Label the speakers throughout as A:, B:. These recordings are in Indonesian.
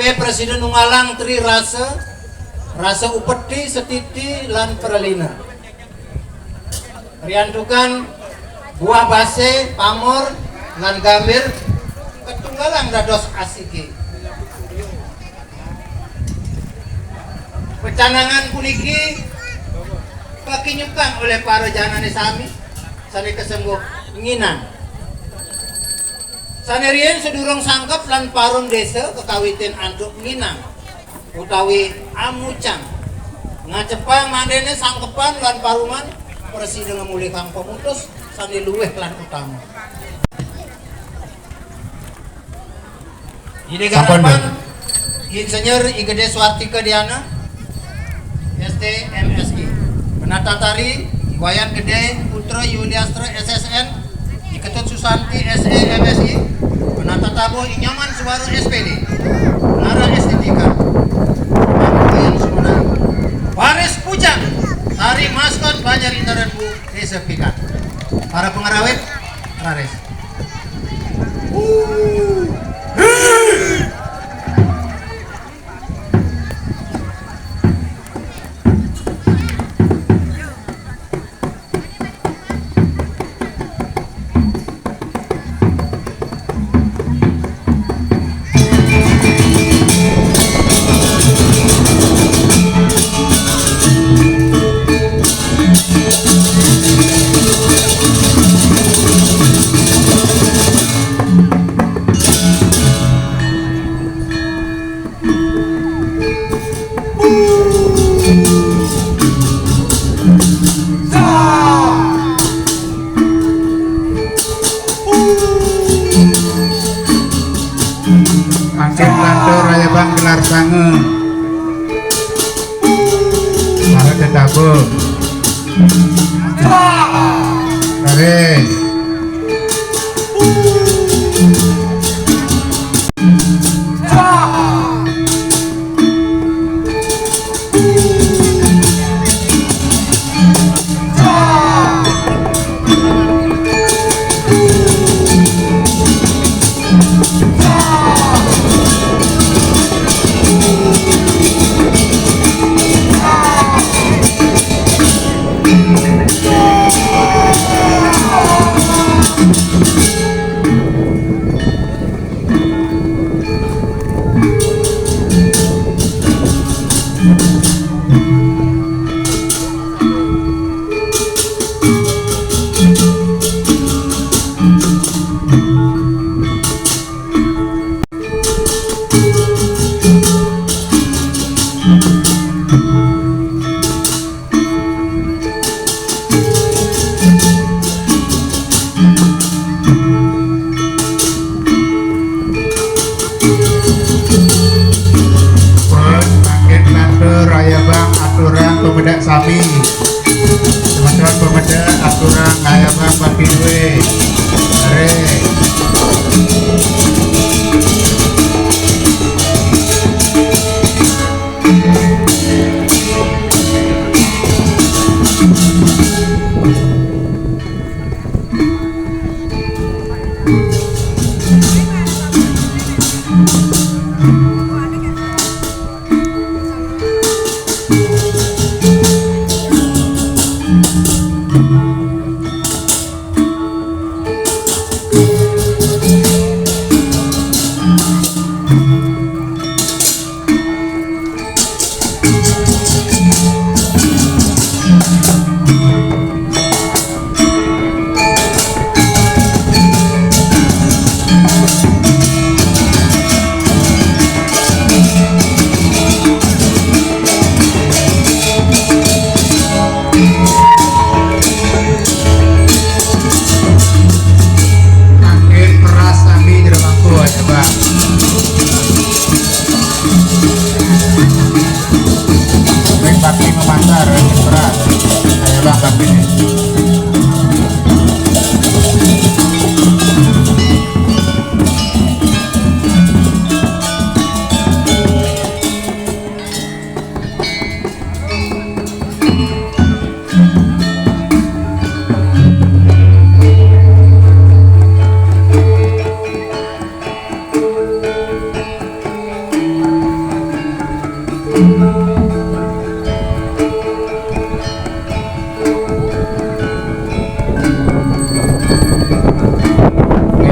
A: Presiden Ungalang Tri rasa upeti setiti lan peralina. Riantukan buah base pamor lan gambir ketunggalang dados asiki. Pecanangan puniki pakinyukan oleh para janane sami sane kesembuh nginan. Sanerien sedurung sangkep lan parun desa kekawitin anduk nginang utawi amucang ngacepang mandene sangkepan lan paruman presiden ngemuli kang pemutus sane luweh lan utama. Ide garapan Insinyur Igede Swartika Diana ST MSI Penata Tari Wayan Gede Putra Yuliastra SSN Ketut Susanti SE MSI Penata Tabuh Inyaman Suwaro SPD Nara Estetika Pangkubayan Sumenang Waris Pujang Tari Maskot Banjar Intaran Bu Desa Pikat. Para pengarawet Rares sange para tetabo Rares pemedak sami teman-teman pemedak aturan kaya bang papiwe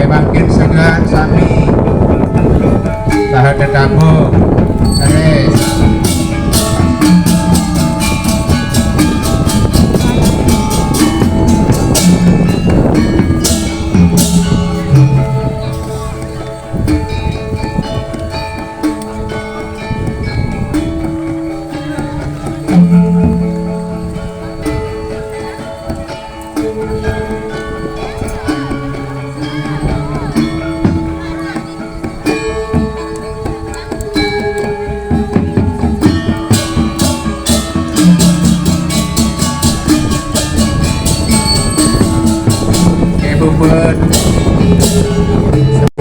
B: makin segan sami tahan detamu terus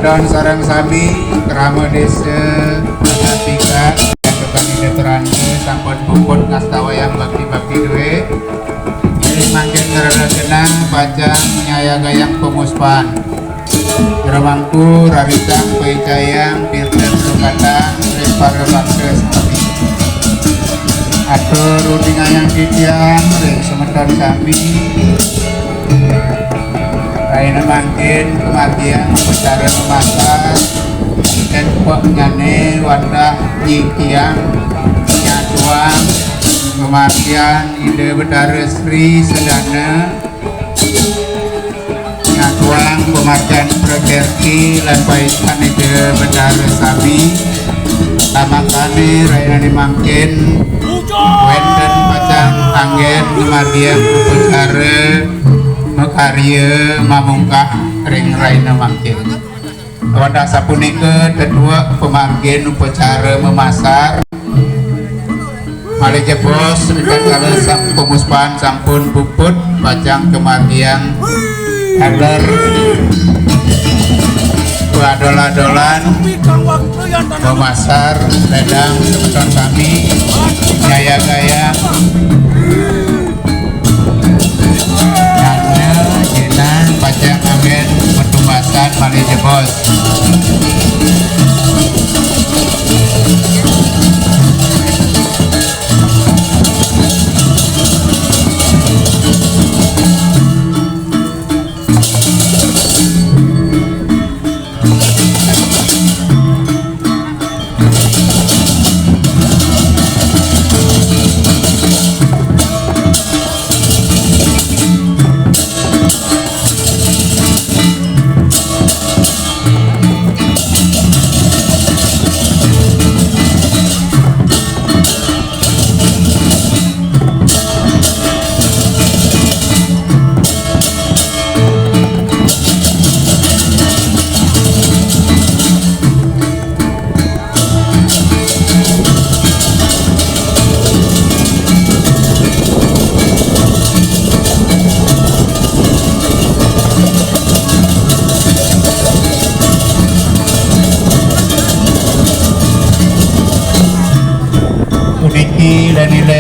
B: dan sarang sami kerama desa Anatika dan petani deterane sampun puput ngastawa yang bakti-bakti duwe ini makin karena genang pajang nyaya gayang pemuspan Geramangku raritang peicayang dirten rukatang repare bakse sami atur rudingayang titiang ring semeton sami Raina mangkin kematian secara memasak dan kok nyane wadah nyikiang nyatuang kematian ide bedara Sri Sedana nyatuang kematian Prakerti lampai ide bedara Sami tamakane Raina mangkin wenten pacang anggen kematian upacara karya mamungkah ring raina mangkin wadah sapunika kedua pemargin upacara memasar malih bos dekat kala sang pemuspan sampun puput pacang kemargian agar adol-adolan memasar ledang semeton kami nyaya gaya pajak agen pertumbasan Malaysia bos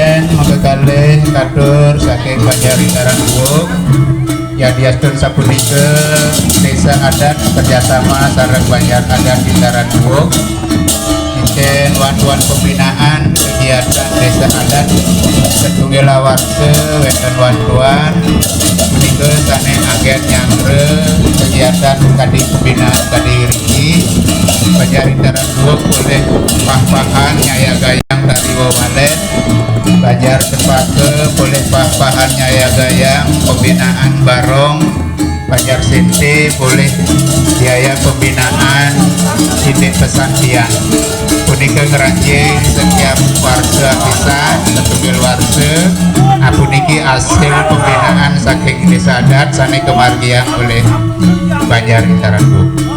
B: dan mengkekalih kadur saking Banjaritaran Buuk ya diastun sapunika desa adat kerjasama sareng Banjar adat Bitaran Buuk ijen wan-wan pembinaan kegiatan desa adat setunggal warga wenten wan-wan menika sane agen nyangre kegiatan kadi pembinaan kadi riki Banjaritaran Buuk boleh pah-pahan nyaya gayang dari wawalet Banjar Sepake boleh pah-pahan nyaya gayang pembinaan barong Banjar Sinti boleh biaya pembinaan sidik pesantren punika ngeranjing setiap warga pisan setunggal warga apuniki hasil pembinaan saking desa adat sane kemargian oleh Banjaritaran Buuk.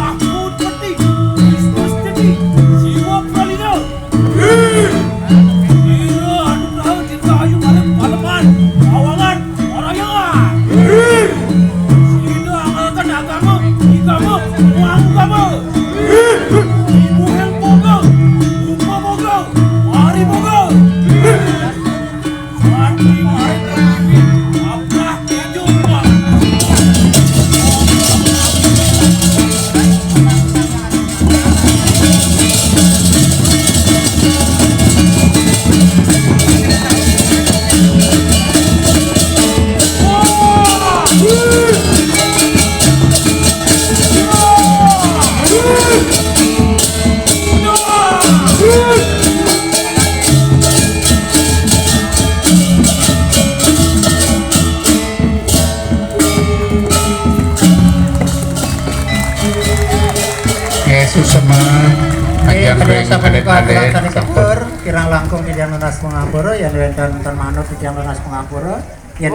B: susema panjang reng adet-adet sampun
A: kirang langkung di lunas pengapura yang wonten manut di lunas pengapura yen